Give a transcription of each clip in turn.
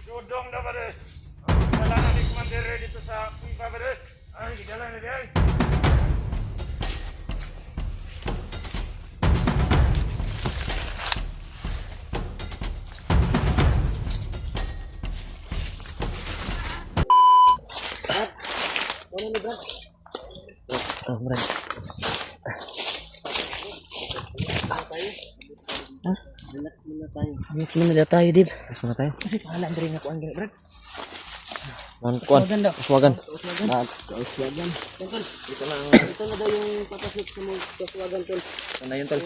Dudong na ba rin? Wala na ni Commander dito sa pipa ba rin? Ay, gala na rin. Ano ni Brad? Oh, Brad. Ha? Relax muna tayo. Relax muna daw tayo, Dib. Relax muna tayo. Kasi pahalaan rin ako ang Brad. Mankuan. Kaswagan. Kauswagan. Tol, ito na daw yung papasok sa mga kauswagan, Tol. Sana yun, tol.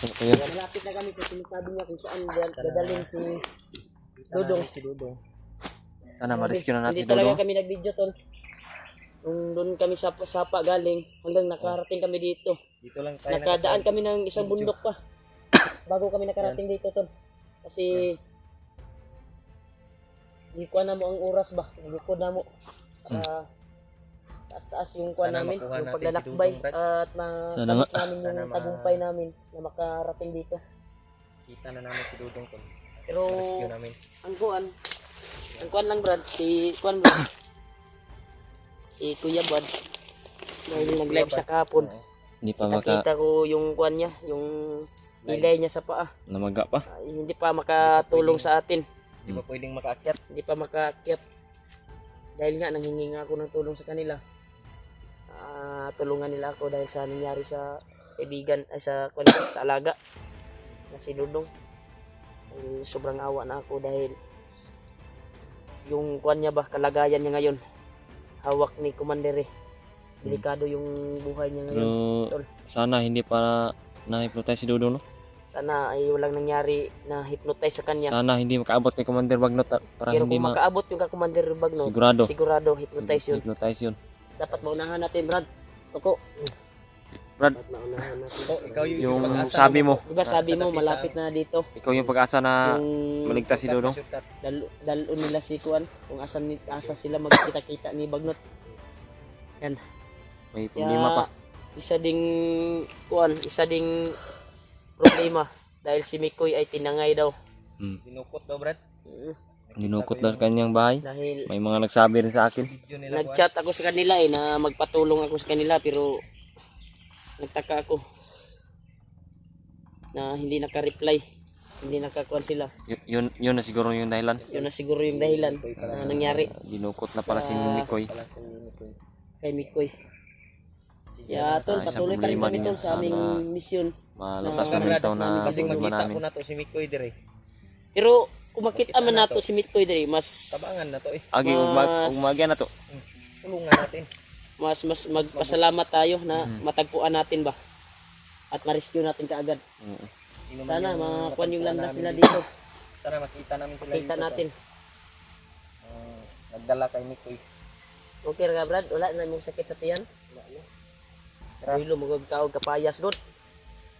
Kaya malapit na kami sa sinasabi niya kung saan dadalhin si Dudong. Sana ma-rescue na natin Hindi talaga Dudong. kami nag-video, Tol. Nung doon kami sa sapa galing, hanggang nakarating kami dito. Dito lang tayo. Nakadaan kami ng isang bundok pa. Bago kami nakarating dito, Tol. Kasi hindi ko na mo ang oras ba? Likod na mo. Para taas-taas yung kuha Sana namin, makuha yung natin paglalakbay si Dudong, Brad. at Sana makamit nga. namin Sana yung tagumpay namin na makarating dito. Kita na namin si Dudong, tol. Pero Ma-rescue namin. ang kuan lang Brad, si kuan Brad. Si Kuya Buds. Dahil nag-live sa kahapon. Hindi pa maka Nakita ko yung kuan niya, yung ilay niya sa paa. namaga pa. Hindi pa makatulong sa atin. Hindi ba pwedeng makaakyat? Hindi pa makaakyat. Dahil nga nanghingi nga ako ng tulong sa kanila. Tulungan nila ako dahil sa nangyari sa kaibigan ay sa alaga na si Dudong. Sobrang awa na ako dahil yung kuan niya ba, kalagayan niya ngayon. Hawak ni Commander eh. Delikado yung buhay niya ngayon. Pero Tol. sana hindi pa na-hypnotize si Dudong, no? Sana ay walang nangyari na hypnotize sa kanya. Sana hindi makaabot kay Commander Bagnot para Pero hindi kung makaabot yung ka-Commander Bagnot, sigurado hypnotize yun. hypnotize yun. Dapat maunahan natin, Brad. Tuko. Brad, Dapat maunahan natin. Ikaw yung pag-asa sabi mo, Diba sabi mo malapit na dito ikaw yung pag-asa na yung maligtas si Dudong. dalo nila si Kuan kung asa sila magkita-kita ni Bagnot. Yan. May problema pa. Isa ding Kuan, isa ding problema dahil si Mikoy ay tinangay daw. Dinukot daw, Brad. Dinukot na sa kanyang bahay. Dahil May mga nagsabi rin sa akin. Video nila, nag-chat ako sa kanila na magpatulong ako sa kanila pero nagtaka ako na hindi naka-reply. Hindi nakakuan sila. Yun na siguro yung dahilan. Yun na siguro yung dahilan na nangyari Dinukot na pala si Mikoy. kay Mikoy. Kaya tol, Sa patuloy pa rin problema kami niya, tol sa aming sana mission. Malutas Na- kami ito na Kasi problema magkita namin. ko na to si Mikoy dire. Pero kung makita man nato si Mikoy diri, mas Tabangan na to eh. Agi, umagya na to. Tulungan natin. mas magpasalamat tayo na matagpuan natin ba. At ma-rescue natin kaagad. Sino man Sana yung makuan yung natagpuan landas namin nila dito. dito. Sana makita namin sila Kita dito, natin. tol. Nagdala kay Mikoy. Okay ra Brad, wala na mong sakit sa tiyan. Tara. Uy, lumugog ka og kapayas doon.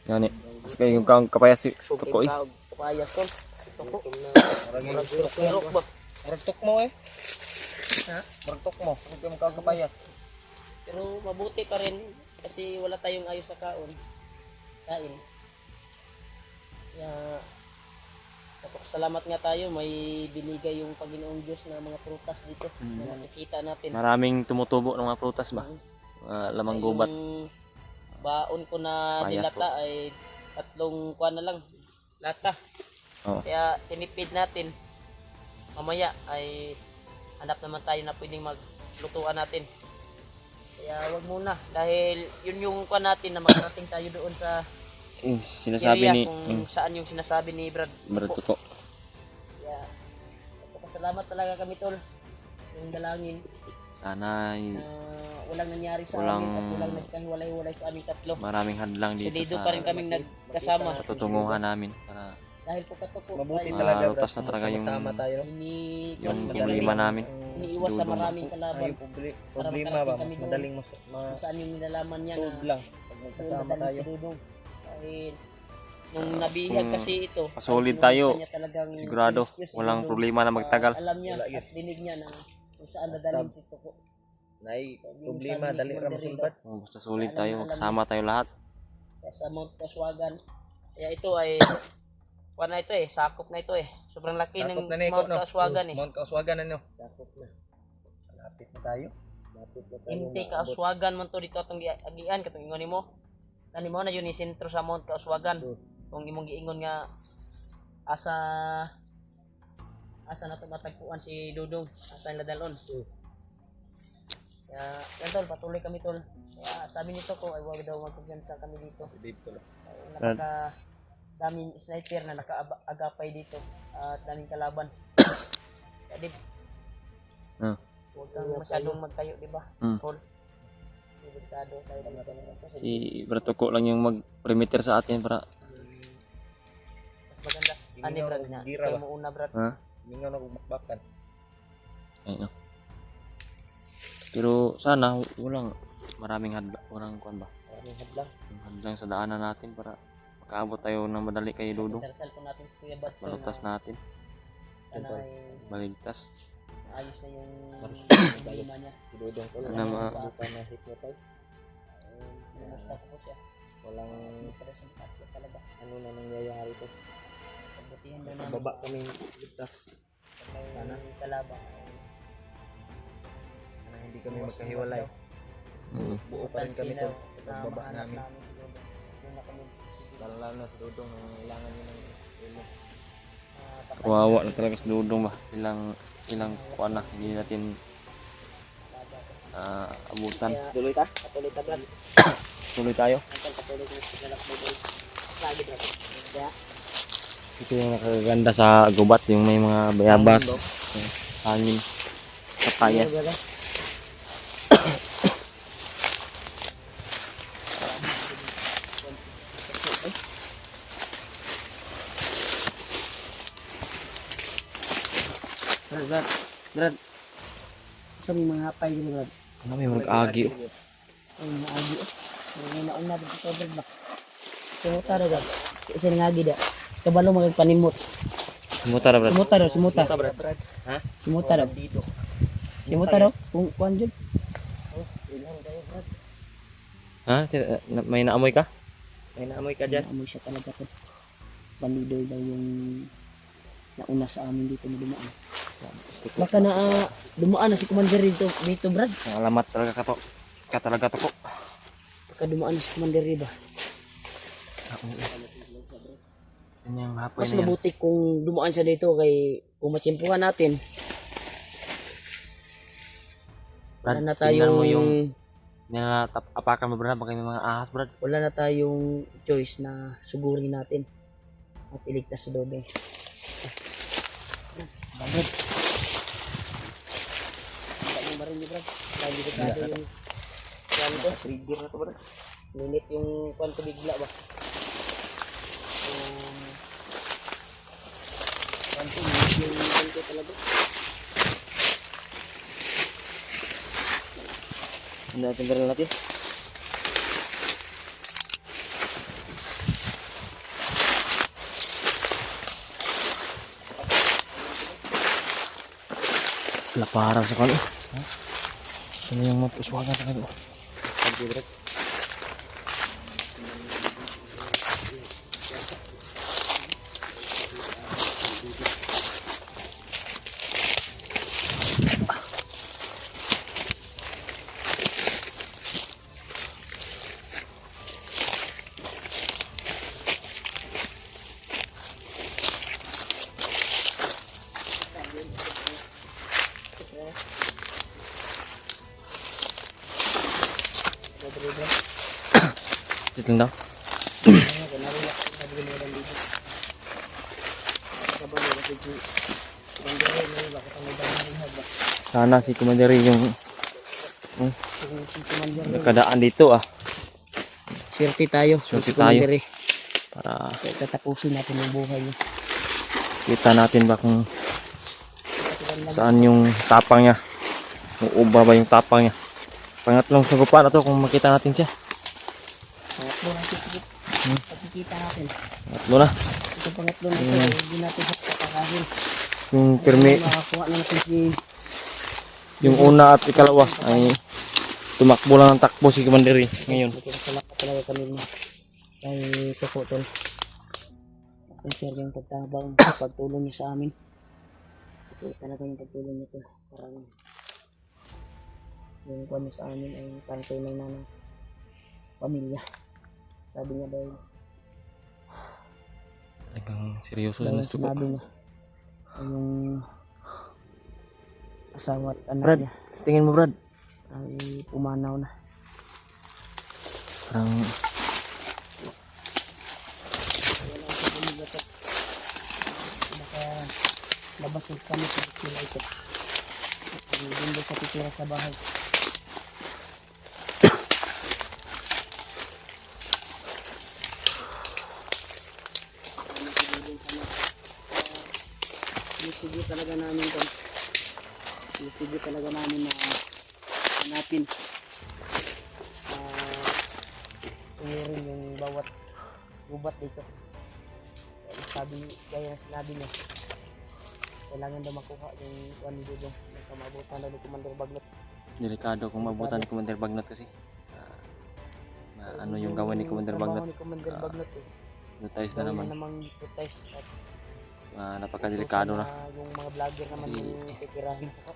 Yan eh. Mas kayo yung kapayas si Sugod Tuko eh. ka og kapayas doon. Tuko. Marag Murag turok ba? Maragtok mo eh. Ha? Maragtok mo. Huwag kayo magkakapayas. Pero mabuti pa rin kasi wala tayong ayos sa kain. Kaya salamat nga tayo, may binigay yung Panginoong Diyos na mga prutas dito na nakikita natin. Maraming tumutubo ng mga prutas ba? Lamang gubat. Yung baon ko na Payas nilata ay 3 kuwan na lang lata. Oo. Kaya tinipid natin. Mamaya ay hanap naman tayo na pwedeng maglutuan natin. Kaya wag muna dahil yun yung kuwan natin na makarating tayo doon sa Sinasabi area ni kung saan yung sinasabi ni Brad. Brad Tuko. Kaya pasalamat talaga kami tol. Yung dalangin Sana na walang nangyari sa Walang- amin at walang nagkahiwalay-walay sa aming tatlo. maraming hadlang dito Solido sa pa rin kaming nagkasama. patutunguhan namin para Dahil po katuko Mabuti ay talaga, lutas Brad. na talaga yung- Sama tayo. yung problema namin. iniiwas sa maraming Ay, kalaban problema ba? Mas kami doon. madaling kung saan yung nilalaman niya solve na lang. Pag doon magkasama dadalhin tayo. si Dudong. Dahil nung nabihag kung kasi ito, pasolid ay tayo, sinubukan niya talagang sigurado i-rescue si walang Dudong. problema na magtagal. Alam niya Wala at dinig niya na kung saan dadalhin si Tuko. Nay, problema, dali ra masulbad. Oh, basta sulit tayo, kasama tayo lahat. Kaya sa Mount Kaswagan. Kaya ito ay kuha na ito eh, sakop na ito eh. Sobrang laki ng Sakop na niko, Mount no? Kaswagan eh. Mount Kauswagan, ano? Sakop na. Malapit na tayo. Malapit na tayo. Inte Kauswagan man to dito atong agian katong ingon nimo. Kani mo na yun yung sentro sa Mount Kauswagan. Kung imong giingon nga asa na to matagpuan si Dudong, asa nila dalon. Kaya yan tol, patuloy kami tol. Kaya sabi nito ko ay wag daw magkumpiyansa kami dito. Dito. Ay, napaka daming sniper na nakaagapay dito at daming kalaban. Kaya di Ah. huwag kang masyadong magtayo, di ba? Hmm. Tol. Delikado tayo dito. Si Bratuko lang yung mag-perimeter sa atin para Mas maganda. Ani Siningaw brad na na. gira Ikaw ba? mo una brad. ha? Mingaw na bumakbakan. Ayun. Pero sana walang maraming walang kuan ba? Maraming hadlang. Yung hadlang sa daanan natin para makaabot tayo ng madali kay Dudong. Darasal po natin si Kuya Bats. Malutas natin, Sana ay maligtas. ayos na yung problema niya. Dudong ko Sana ma- bukan na hypnotize. Kumusta po siya? Walang Pero simpatya talaga. ano na nangyayari to. Pagbutihan daw namin. Baba kami ligtas. Sana kalaban. Na hindi kami magkahiwalay. Buo pa rin kami to. Pagbaba namin. Lalo na sa Dudong nangangailangan niya ng tulong. Kawawa na talaga si Dudong ba? Ilang kuan na hindi natin abutan. Tuloy ta? Patuloy ta brad. Tuloy tayo. Patuloy ko sa galak mo brad. Lagi brad. Kaya Ito yung nakaganda sa gubat, yung may mga bayabas, hangin, papaya. Brad. Sa mga hapay dito brad. Ano may mag-agi? Ay mga agi. May nauna dito sa brad ba. Sumuta daw brad. Kasi ngagi da. Kabalo magpanimot. Muta na, brad. Simuta daw, simuta. Brad. Ha? Simuta daw. Dito. Simuta daw. Kung kuan jud. Ha? May naamoy ka? May naamoy ka dyan. Amoy siya talaga to. Bandido daw yung nauna sa amin dito na dumaan. Baka na dumaan na si Commander dito brad. Alamat talaga ka to. Ka talaga to ko. Baka dumaan na si Commander ba. Yan yung hapon Mas na yan. mabuti kung dumaan siya dito kay kung matsimpuhan natin. Brad, Wala na tingnan mo tayong apakan mo, brad. Baka may mga ahas, brad. wala na tayong choice na sugurin natin at iligtas si Dodong. Brad. Ang yung baril niyo, Brad. Lagi delikado yung kwan ko. Trigger na to, brad. Linit yung kwan ko bigla ba. Kwan ko, linit yung kwan ko talaga. Ano natin baril natin? Laparan sa kalo. Ano yung mapuswagan sa kalo? Thank you, brad. Dito lang daw. Sana si Commander yung nakadaan dito Swerte tayo. Swerte Si tayo. Commander, para tatapusin natin yung buhay niya. kita natin ba kung saan yung tapang niya. Uubra ba yung tapang niya. Pangatlong sagupan na to kung makita natin siya. Pangatlo natin. Pagkikita natin. Pangatlo na. Ito pangatlo natin. Hindi natin sa patakahin. Yung pirmi, Makakuha na natin si yung una at ikalawa ay Tumakbo lang ang takbo si Commander eh, ngayon. Salamat talaga kanina. Kay Toko tol. Sincere yung pagtabang, pagtulong niya sa amin. Ito talaga yung pagtulong niya tol. Parang yung kuwan niya sa amin ay parang tunay na ng pamilya. Sabi niya dahil Talagang seryoso na dahil ito po. sinabi niya yung asawa at anak Brad, niya tingin mo Brad. ay pumanaw na. Parang Baka labas yung kami sa sila ito. Hindi sa titira sa bahay. Sige talaga namin ito. Sige talaga namin na hanapin. Sunurin yung bawat gubat dito. Sabi, gaya na sinabi niya, kailangan daw makuha yung kuwan ni Dudong. Nakamabutan daw ni Commander Bagnot. delikado kung mabutan ni Commander Bagnot kasi. Ano yung gawa ni Commander trabaho Bagnot? ni Commander Bagnot eh. Notice na Gawin naman. namang protest at Napakadelikado na. yung mga vlogger naman Kasi- yung titirahin ko.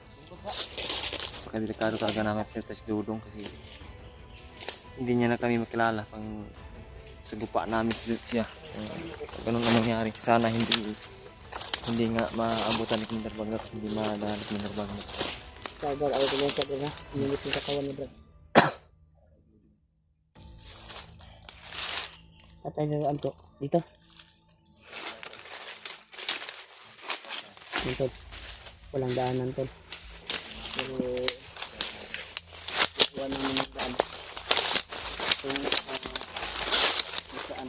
Napakadelikado talaga namin pinatay si Dudong kasi hindi niya na kami makilala pang sagupa namin siya. Pag ganun ang nangyari, sana hindi nga maabutan ni Commander Bagnot, hindi madaan ni Commander Bagnot. Tagal ako din sa na. Minit yung katawan ni Brad. Atay na anto. Dito. Dito. Walang daanan tol. Pero wala naman ng daan. Kung saan.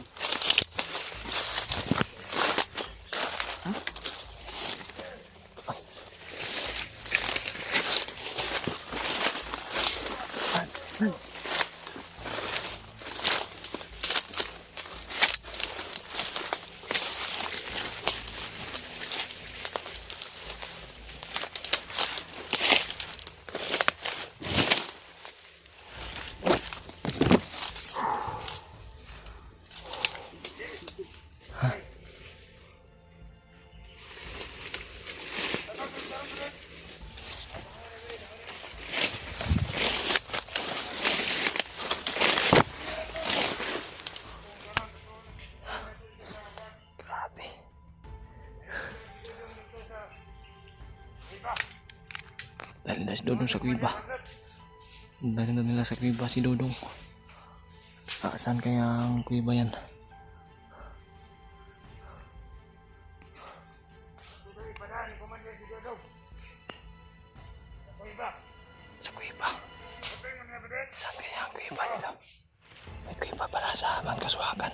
Dahil na si Dudong sa kuiba. Dahil na nila sa kuiba si Dudong. Saan kaya ang kuiba yan? Sa kuiba. Saan kaya ang kuiba nito? May kuiba pala sa Mangkaswakan.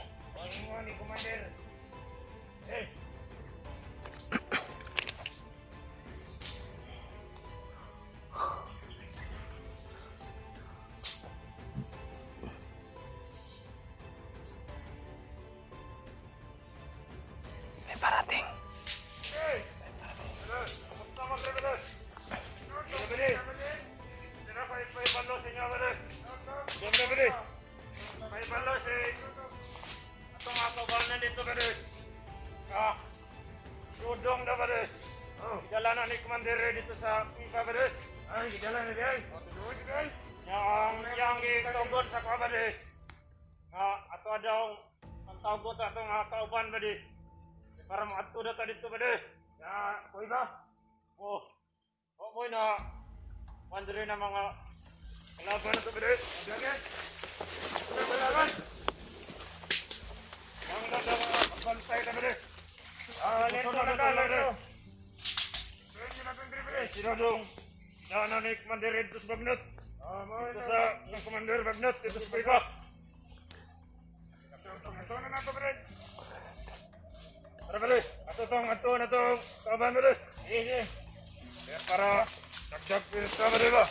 May parating. Dudong na ba rin? Gidala na ni Commander dito sa FIFA ba rin? Gidala na rin. Yang gitugon sa kwa ba rin? Ato daw ang tawgot atong kauban ba rin? Para maato na ta dito ba rin? Kuy ba? Oh mo na mandiri na mga kalaban na to ba rin? Biyagan! Biyagan! Ang nagpapantay na ba rin? Nito na rin. Sinodong na ni Commander dito sa Bagnot. Ito sa ng Commander Bagnot, ito sa Pipa. Ito na nato ba rin? Para ba rin? Ato na itong kaban ba rin? Sige. Para dagdag pinita ba rin ba?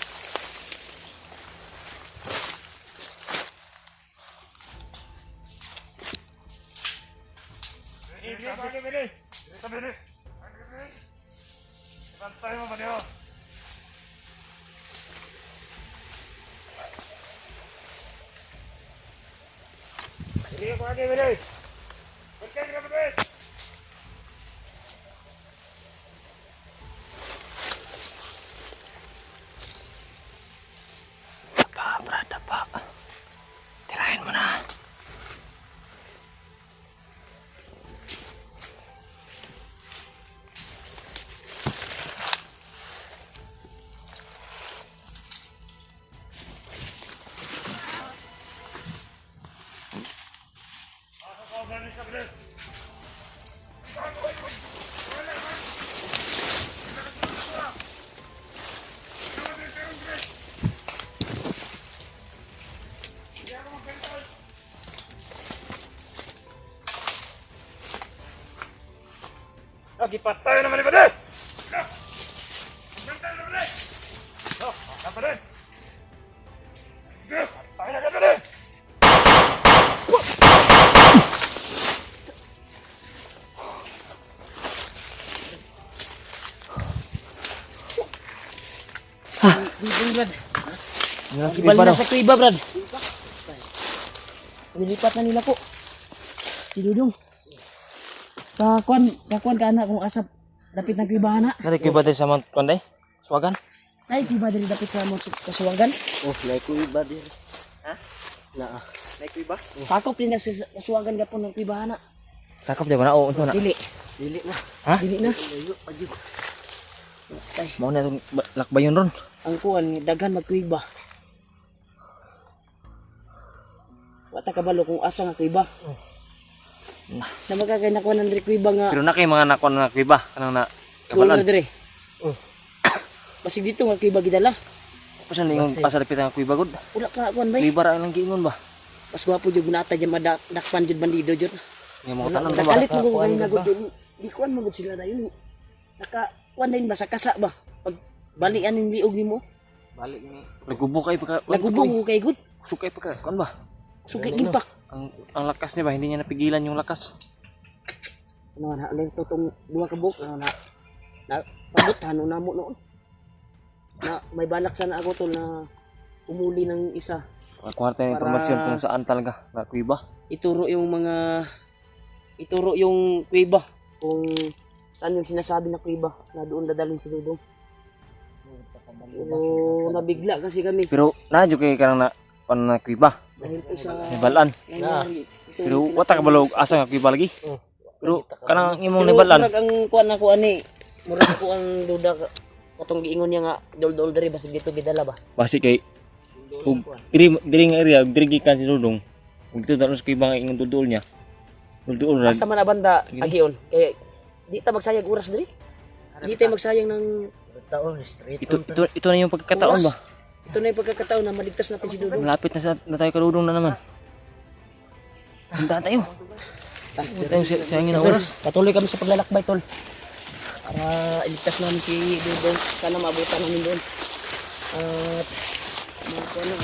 Sabi ni. Bantay mo ba niyo? Hindi ka pagay, bade. Bantay ka, bade. Apa, Brad, apa? Tirahin mo na. Kauban ni sa bade. Lagi patay naman ni bade. Bantay na bade. Apa bade? Patay na ka bade. Bibing, Brad. Yan si Ibal Kuiba na daw. sa Kuiba, Brad. Nilipat na nila po. Si Dudong. Kakuan ka anak kung asap. Dapit ng Kuiba na. Nari Kuiba din sa Mount Konday? Swagan? Ay, Kuiba diri dapit sa mga kasuwagan. Oh, may kuiba din. Ha? Na. May kuiba? Sakop din na sa kasuwagan ka po ng Kuiba na. Sakop di ba na? Oo, unsa na? Dili. Dili na. Ha? Dili na. Layo pa jud. Ay, Mao na itong lakbayon ron. ang kuan, daghan mag-Kuiba. Wata kabalo kung asa nga Kuiba. Na magkakay na kuan ng Kuiba nga. Pero na kay mga nakon na Kuiba. Kanang na Kuan na kabalan. dire. Basig dito nga Kuiba gidala. Pasan ingon pasaripit ang Kuiba gud. Wala ka kuan bay. Kuiba ra lang giingon ba? Mas gwapo jud ginata jud madakpan jud bandido jud. Nga mga tanan ba? Nakalit mo kung kanina gud di kuan mo gud sila na yun. Naka kuan din ba sa kasa ba? Pag balian ning liog nimo. Balik ni. Nagubok kay pagka. Nagubong ko kay gud. Sukay pagka. Kuan ba? Sugay gimpak. Ang lakas niya ba? Hindi niya napigilan yung lakas. Ano na alay totong duha ka buok na pabutan na mo noon. Na may balak sana ako tol na umuli ng isa. Kwarta yung informasyon kung saan talaga na Kuiba. Ituro yung Kuiba kung saan yung sinasabi na Kuiba na doon dadalhin si Dudong. Pero nabigla kasi kami Pero nadyo kay kanang na Kuiba. dahil po sa Nibalan. nangyari. Pero wata ka balog asa nga Kuiba lagi. Pero kanang imong Pero nibalan. murag ang kuan ako ani, murag ako ang duda katong giingon niya nga dol diri basig dito gidala ba. Basi kay ug diri nga area ug diri gikan si Dudong. Ug dito dalos Kuiba nga ingon dudol niya. Dudol ra. Asa man na banda agion kay di ta magsayang oras diri. Di tayo magsayang ng Taon straight. Ito na yung pagkakataon ba? ito na yung pagkakataon na maligtas natin si Dudong. Malapit na tayo karudong na naman. Handa tayo. Handa tayo sa hangin na Tol, oras. patuloy kami sa paglalakbay tol. Para iligtas namin si Dudong. Sana maabutan namin doon. At mga kuwan na